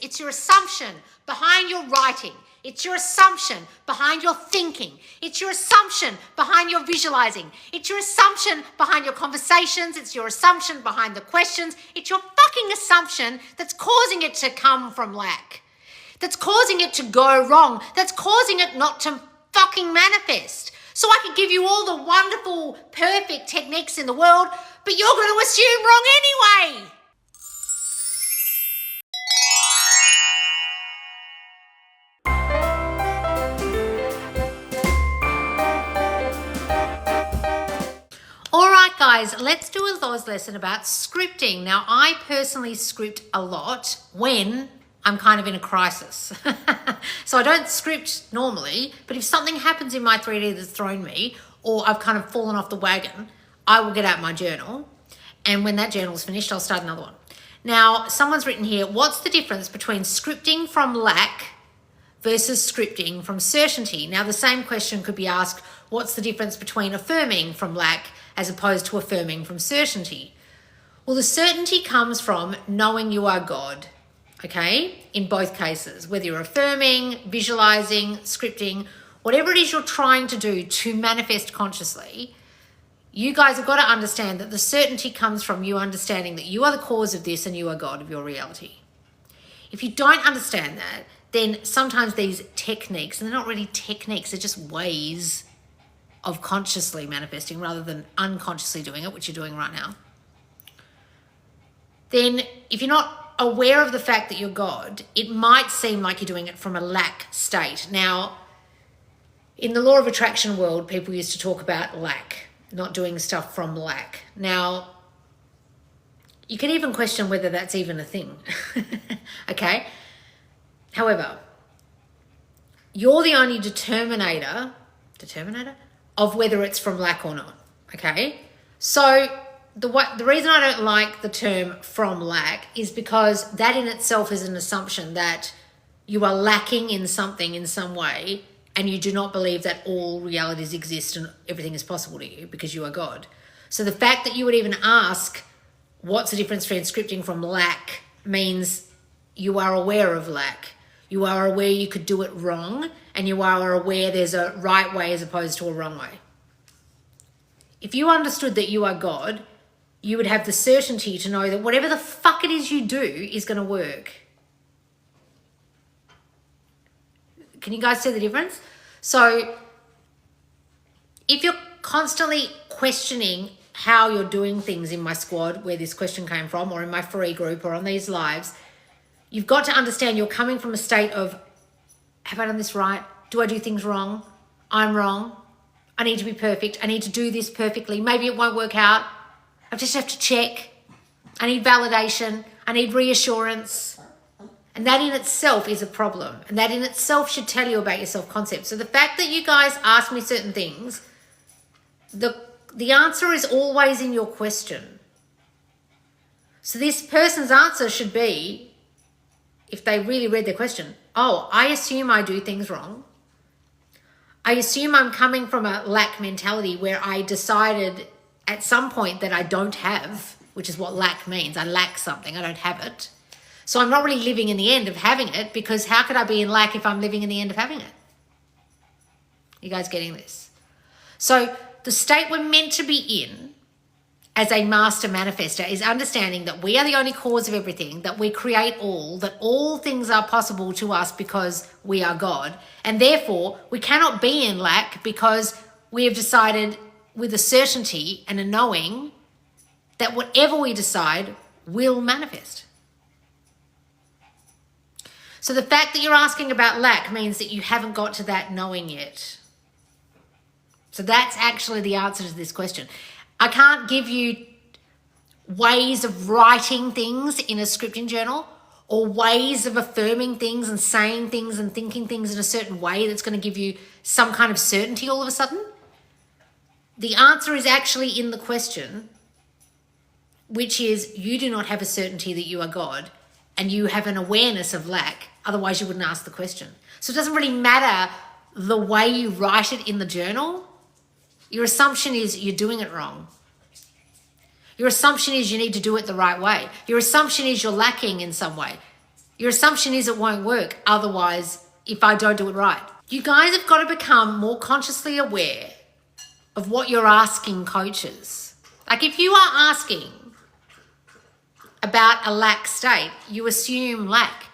It's your assumption behind your writing. It's your assumption behind your thinking. It's your assumption behind your visualizing. It's your assumption behind your conversations. It's your assumption behind the questions. It's your fucking assumption that's causing it to come from lack. That's causing it to go wrong. That's causing it not to fucking manifest. So I could give you all the wonderful, perfect techniques in the world, but you're going to assume wrong anyway. All right, guys, let's do a Loz lesson about scripting. Now, I personally script a lot when I'm kind of in a crisis. So I don't script normally, but if something happens in my 3D that's thrown me, or I've kind of fallen off the wagon, I will get out my journal. And when that journal is finished, I'll start another one. Now, someone's written here, what's the difference between scripting from lack versus scripting from certainty? Now, the same question could be asked, what's the difference between affirming from lack as opposed to affirming from certainty? Well, the certainty comes from knowing you are God, okay? In both cases, whether you're affirming, visualizing, scripting, whatever it is you're trying to do to manifest consciously, you guys have got to understand that the certainty comes from you understanding that you are the cause of this and you are God of your reality. If you don't understand that, then sometimes these techniques, and they're not really techniques, they're just ways of consciously manifesting rather than unconsciously doing it, which you're doing right now. Then if you're not aware of the fact that you're God, it might seem like you're doing it from a lack state. Now, in the law of attraction world, people used to talk about lack, not doing stuff from lack. Now, you can even question whether that's even a thing, okay? However, you're the only determinator of whether it's from lack or not, okay? So the reason I don't like the term from lack is because that in itself is an assumption that you are lacking in something in some way and you do not believe that all realities exist and everything is possible to you because you are God. So the fact that you would even ask what's the difference between scripting from lack means you are aware of lack. You are aware you could do it wrong, and you are aware there's a right way as opposed to a wrong way. If you understood that you are God, you would have the certainty to know that whatever the fuck it is you do is going to work. Can you guys see the difference? So if you're constantly questioning how you're doing things in my squad, where this question came from, or in my free group, or on these lives, you've got to understand you're coming from a state of, have I done this right? Do I do things wrong? I'm wrong. I need to be perfect. I need to do this perfectly. Maybe it won't work out. I just have to check. I need validation. I need reassurance. And that in itself is a problem. And that in itself should tell you about your self-concept. So the fact that you guys ask me certain things, the answer is always in your question. So this person's answer should be, if they really read their question, oh, I assume I do things wrong. I assume I'm coming from a lack mentality where I decided at some point that I don't have, which is what lack means. I lack something, I don't have it. So I'm not really living in the end of having it, because how could I be in lack if I'm living in the end of having it? You guys getting this? So the state we're meant to be in as a master manifester is understanding that we are the only cause of everything, that we create all, that all things are possible to us because we are God. And therefore, we cannot be in lack because we have decided with a certainty and a knowing that whatever we decide will manifest. So the fact that you're asking about lack means that you haven't got to that knowing yet. So that's actually the answer to this question. I can't give you ways of writing things in a scripting journal or ways of affirming things and saying things and thinking things in a certain way that's going to give you some kind of certainty all of a sudden. The answer is actually in the question, which is you do not have a certainty that you are God and you have an awareness of lack. Otherwise, you wouldn't ask the question. So it doesn't really matter the way you write it in the journal. Your assumption is you're doing it wrong. Your assumption is you need to do it the right way. Your assumption is you're lacking in some way. Your assumption is it won't work otherwise if I don't do it right. You guys have got to become more consciously aware of what you're asking coaches. Like if you are asking about a lack state, you assume lack.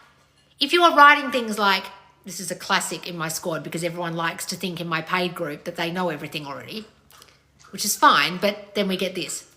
If you are writing things like, this is a classic in my squad because everyone likes to think in my paid group that they know everything already, which is fine, but then we get this.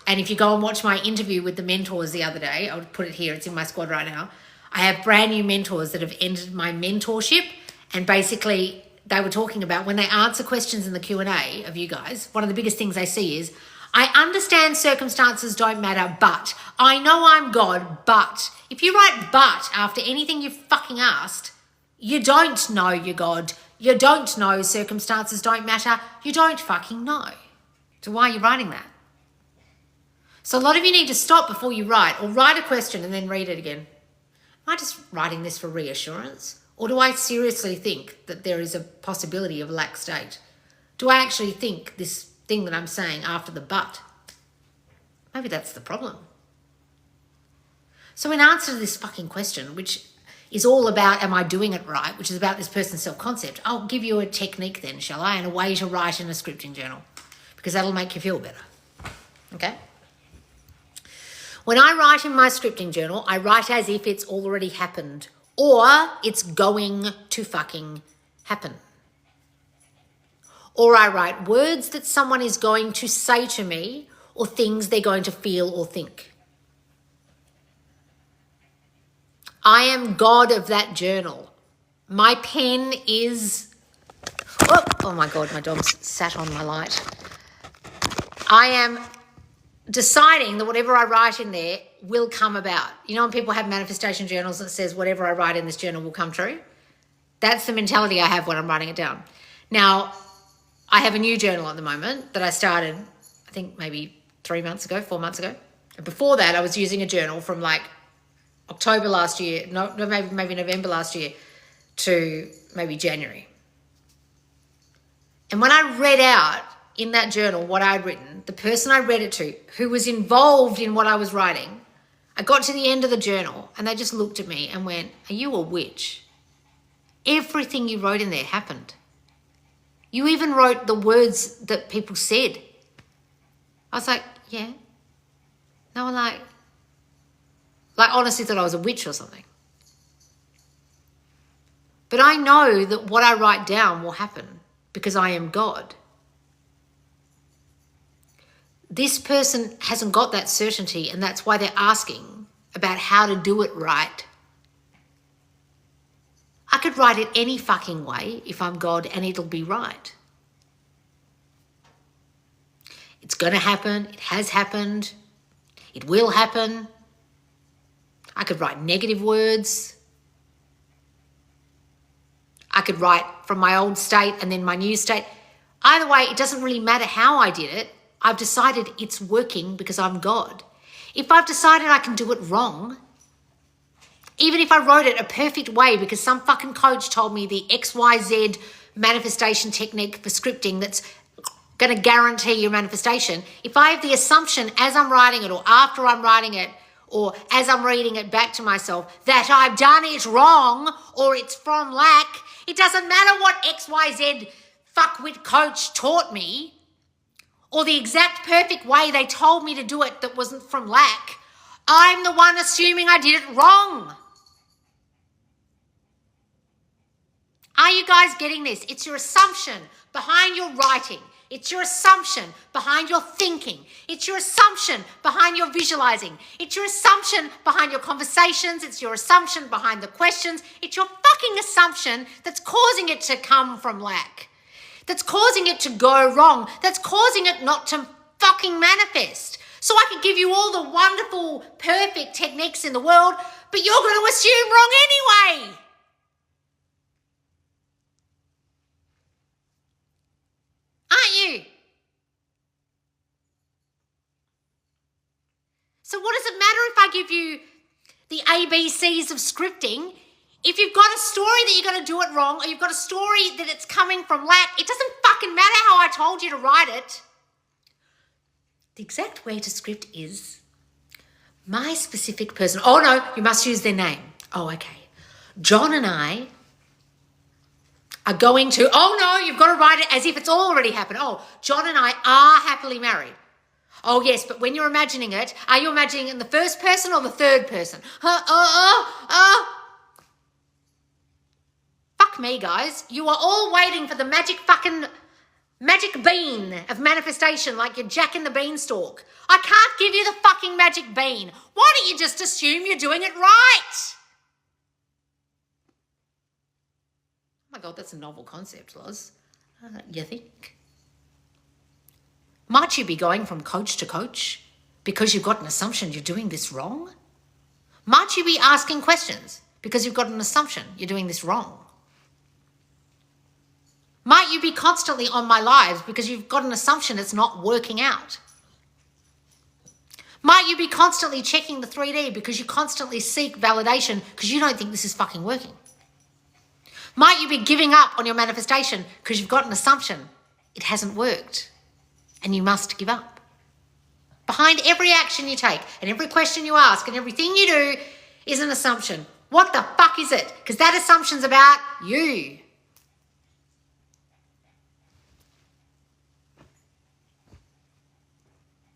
And if you go and watch my interview with the mentors the other day, I'll put it here, it's in my squad right now. I have brand new mentors that have entered my mentorship, and basically they were talking about when they answer questions in the Q&A of you guys, one of the biggest things they see is, I understand circumstances don't matter, but I know I'm God, but if you write but after anything you've fucking asked, you don't know you're God. You don't know circumstances don't matter. You don't fucking know. So why are you writing that? So a lot of you need to stop before you write, or write a question and then read it again. Am I just writing this for reassurance? Or do I seriously think that there is a possibility of lack state? Do I actually think this thing that I'm saying after the but? Maybe that's the problem. So in answer to this fucking question, which is all about am I doing it right, which is about this person's self-concept, I'll give you a technique then, shall I, and a way to write in a scripting journal, because that'll make you feel better. Okay? When I write in my scripting journal, I write as if it's already happened or it's going to fucking happen. Or I write words that someone is going to say to me or things they're going to feel or think. I am God of that journal. My pen is... Oh my God, my dog's sat on my light. I am deciding that whatever I write in there will come about. You know when people have manifestation journals that says whatever I write in this journal will come true? That's the mentality I have when I'm writing it down. Now, I have a new journal at the moment that I started, I think maybe 4 months ago. And before that, I was using a journal from like October last year, maybe November last year to maybe January. And when I read out in that journal what I'd written, the person I read it to, who was involved in what I was writing, I got to the end of the journal and they just looked at me and went, are you a witch? Everything you wrote in there happened. You even wrote the words that people said. I was like, yeah. They were like honestly thought I was a witch or something. But I know that what I write down will happen because I am God. This person hasn't got that certainty, and that's why they're asking about how to do it right. I could write it any fucking way if I'm God and it'll be right. It's going to happen. It has happened. It will happen. I could write negative words. I could write from my old state and then my new state. Either way, it doesn't really matter how I did it. I've decided it's working because I'm God. If I've decided I can do it wrong, even if I wrote it a perfect way because some fucking coach told me the XYZ manifestation technique for scripting that's going to guarantee your manifestation, if I have the assumption as I'm writing it or after I'm writing it or as I'm reading it back to myself that I've done it wrong or it's from lack, it doesn't matter what XYZ fuckwit coach taught me or the exact perfect way they told me to do it that wasn't from lack. I'm the one assuming I did it wrong. Are you guys getting this? It's your assumption behind your writing. It's your assumption behind your thinking. It's your assumption behind your visualizing. It's your assumption behind your conversations. It's your assumption behind the questions. It's your fucking assumption that's causing it to come from lack. That's causing it to go wrong. That's causing it not to fucking manifest. So I could give you all the wonderful, perfect techniques in the world, but you're going to assume wrong anyway. Aren't you? So what does it matter if I give you the ABCs of scripting? If you've got a story that you're going to do it wrong or you've got a story that it's coming from lack, it doesn't fucking matter how I told you to write it. The exact way to script is my specific person. Oh no, you must use their name. Oh, okay. John and I are going to, oh no, you've got to write it as if it's already happened. Oh, John and I are happily married. Oh yes, but when you're imagining it, are you imagining it in the first person or the third person? Fuck me, guys. You are all waiting for the magic bean of manifestation like you're Jack in the Beanstalk. I can't give you the fucking magic bean. Why don't you just assume you're doing it right? Oh my God, that's a novel concept, Loz. You think? Might you be going from coach to coach because you've got an assumption you're doing this wrong? Might you be asking questions because you've got an assumption you're doing this wrong? Might you be constantly on my lives because you've got an assumption it's not working out? Might you be constantly checking the 3D because you constantly seek validation because you don't think this is fucking working? Might you be giving up on your manifestation because you've got an assumption it hasn't worked and you must give up? Behind every action you take and every question you ask and everything you do is an assumption. What the fuck is it? Because that assumption's about you.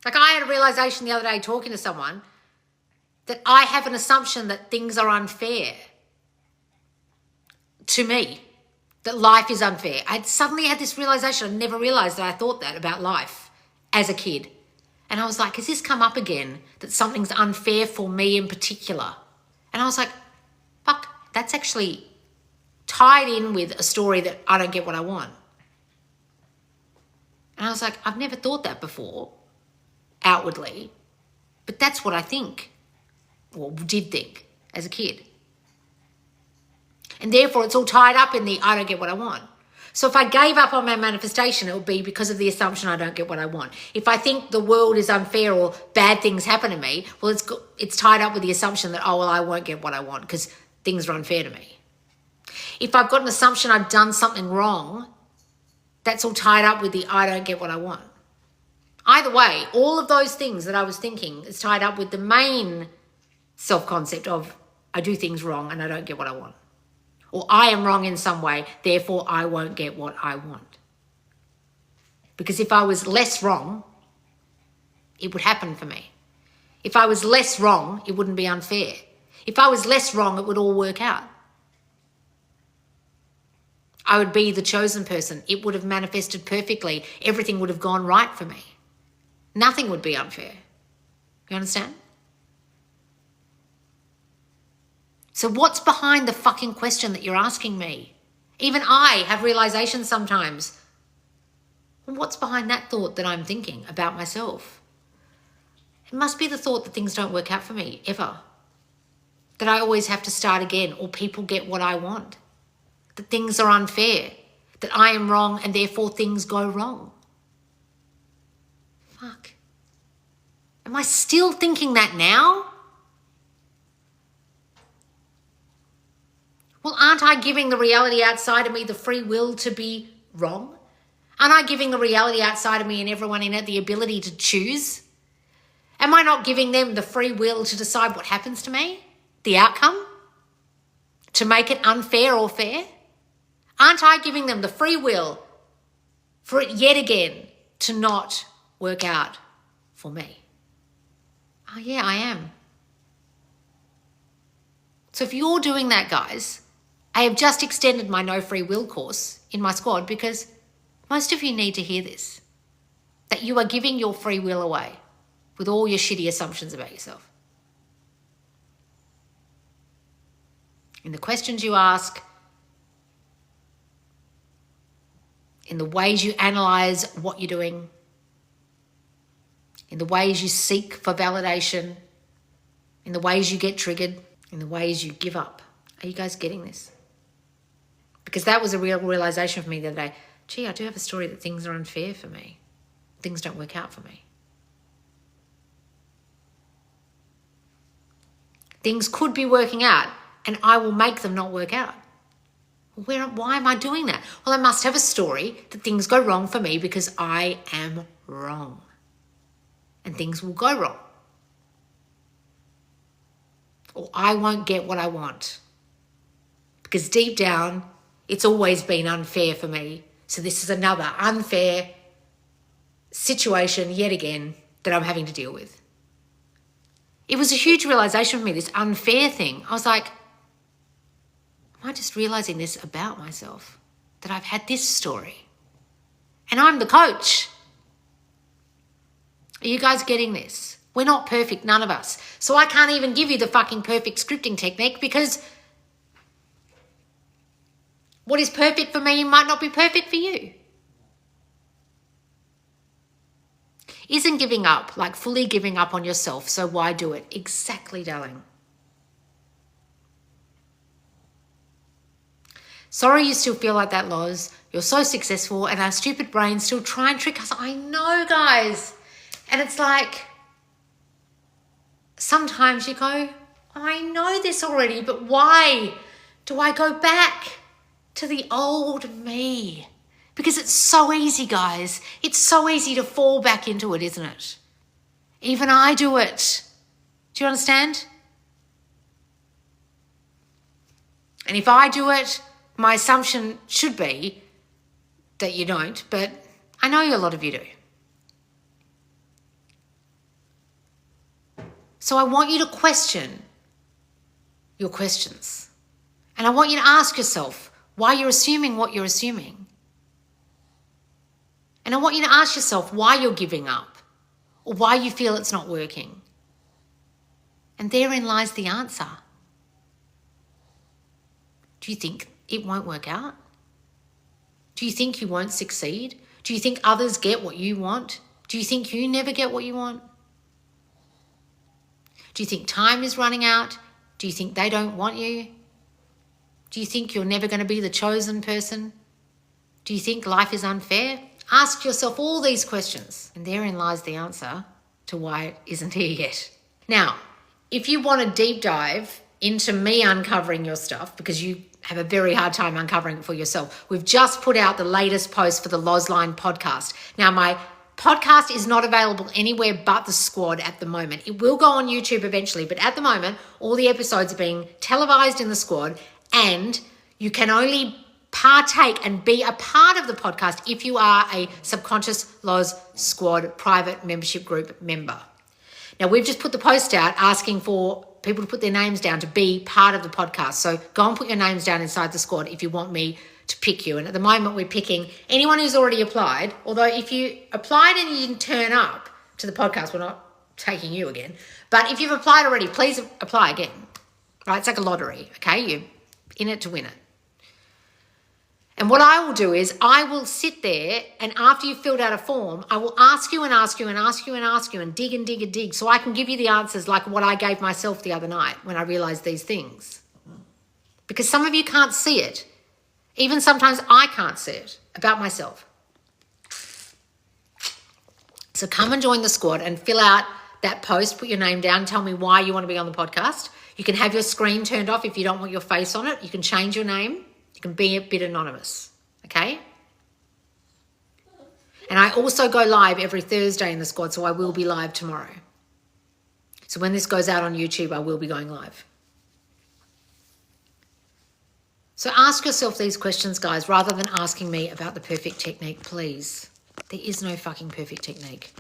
Like I had a realization the other day talking to someone that I have an assumption that things are unfair to me, that life is unfair. I suddenly had this realization. I never realized that I thought that about life as a kid. And I was like, has this come up again, that something's unfair for me in particular? And I was like, fuck, that's actually tied in with a story that I don't get what I want. And I was like, I've never thought that before. Outwardly, but that's what I think, or did think as a kid. And therefore it's all tied up in the I don't get what I want. So if I gave up on my manifestation, it would be because of the assumption I don't get what I want. If I think the world is unfair or bad things happen to me, well, it's tied up with the assumption that, oh, well, I won't get what I want because things are unfair to me. If I've got an assumption I've done something wrong, that's all tied up with the I don't get what I want. Either way, all of those things that I was thinking is tied up with the main self-concept of I do things wrong and I don't get what I want. Or I am wrong in some way, therefore I won't get what I want. Because if I was less wrong, it would happen for me. If I was less wrong, it wouldn't be unfair. If I was less wrong, it would all work out. I would be the chosen person. It would have manifested perfectly. Everything would have gone right for me. Nothing would be unfair. You understand? So what's behind the fucking question that you're asking me? Even I have realizations sometimes. What's behind that thought that I'm thinking about myself? It must be the thought that things don't work out for me, ever. That I always have to start again, or people get what I want. That things are unfair. That I am wrong and therefore things go wrong. Fuck. Am I still thinking that now? Well, aren't I giving the reality outside of me the free will to be wrong? Aren't I giving the reality outside of me and everyone in it the ability to choose? Am I not giving them the free will to decide what happens to me? The outcome? To make it unfair or fair? Aren't I giving them the free will for it yet again to not work out for me? Oh yeah, I am. So if you're doing that, guys, I have just extended my no free will course in my squad because most of you need to hear this, that you are giving your free will away with all your shitty assumptions about yourself. In the questions you ask, in the ways you analyze what you're doing, in the ways you seek for validation, in the ways you get triggered, in the ways you give up. Are you guys getting this? Because that was a real realization for me the other day. Gee, I do have a story that things are unfair for me. Things don't work out for me. Things could be working out and I will make them not work out. Why am I doing that? Well, I must have a story that things go wrong for me because I am wrong. And things will go wrong. or I won't get what I want. Because deep down, it's always been unfair for me. So this is another unfair situation yet again that I'm having to deal with. It was a huge realization for me, this unfair thing. I was like, am I just realizing this about myself? That I've had this story. And I'm the coach. Are you guys getting this? We're not perfect, none of us. So I can't even give you the fucking perfect scripting technique because what is perfect for me might not be perfect for you. Isn't giving up like fully giving up on yourself, so why do it? Exactly, darling. Sorry you still feel like that, Loz. You're so successful and our stupid brains still try and trick us. I know, guys. And it's like, sometimes you go, I know this already, but why do I go back to the old me? Because it's so easy, guys. It's so easy to fall back into it, isn't it? Even I do it. Do you understand? And if I do it, my assumption should be that you don't, but I know a lot of you do. So I want you to question your questions. And I want you to ask yourself why you're assuming what you're assuming. And I want you to ask yourself why you're giving up or why you feel it's not working. And therein lies the answer. Do you think it won't work out? Do you think you won't succeed? Do you think others get what you want? Do you think you never get what you want? Do you think time is running out? Do you think they don't want you? Do you think you're never going to be the chosen person? Do you think life is unfair? Ask yourself all these questions, and therein lies the answer to why it isn't here yet. Now, if you want a deep dive into me uncovering your stuff, because you have a very hard time uncovering it for yourself, we've just put out the latest post for the Lozline podcast. Now, my podcast is not available anywhere but the squad at the moment. It will go on YouTube eventually, but at the moment, all the episodes are being televised in the squad, and you can only partake and be a part of the podcast if you are a Subconscious Loz Squad private membership group member. Now, we've just put the post out asking for people to put their names down to be part of the podcast. So go and put your names down inside the squad if you want me to pick you. And at the moment, we're picking anyone who's already applied. Although if you applied and you didn't turn up to the podcast, we're not taking you again. But if you've applied already, please apply again. Right? It's like a lottery, okay? You're in it to win it. And what I will do is I will sit there, and after you've filled out a form, I will ask you and ask you and ask you and ask you and dig and dig and dig so I can give you the answers like what I gave myself the other night when I realized these things. Because some of you can't see it. Even sometimes I can't see it about myself. So come and join the squad and fill out that post, put your name down, tell me why you want to be on the podcast. You can have your screen turned off if you don't want your face on it. You can change your name. You can be a bit anonymous, okay? And I also go live every Thursday in the squad, so I will be live tomorrow. So when this goes out on YouTube, I will be going live. So ask yourself these questions, guys, rather than asking me about the perfect technique, please. There is no fucking perfect technique.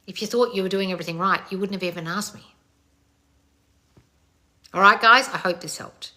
If you thought you were doing everything right, you wouldn't have even asked me. All right, guys, I hope this helped.